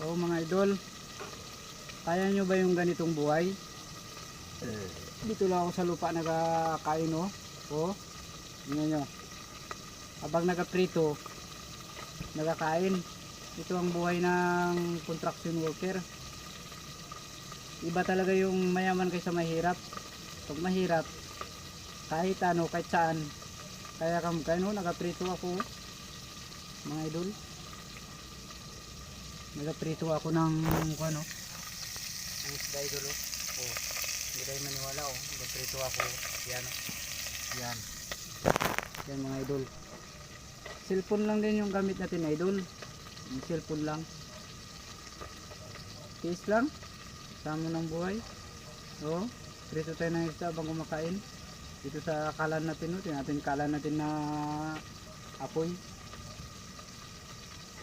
So mga idol, kaya nyo ba yung ganitong buhay? Dito lang ako sa lupa nagkakain, oh. Oh, tingnan nyo. Habang nagaprito, nagkakain. Ito ang buhay ng construction worker. Iba talaga yung mayaman kaysa mahirap. Pag mahirap, kahit ano, kahit saan, kaya kayo, no, nagaprito ako, mga idol. Nagaprito ako ng ano, ang isda, idol, oh. Oh, hindi kayo maniwala, oh. Nagaprito ako, yan, oh. Yan. Yan mga idol. Cellphone lang din yung gamit natin, idol. Yung cellphone lang. Tiis lang. Sama ng buhay. Oh, prito tayo ng isda habang kumakain. Dito sa kalan natin, no. Tingnan natin kalan natin na apoy.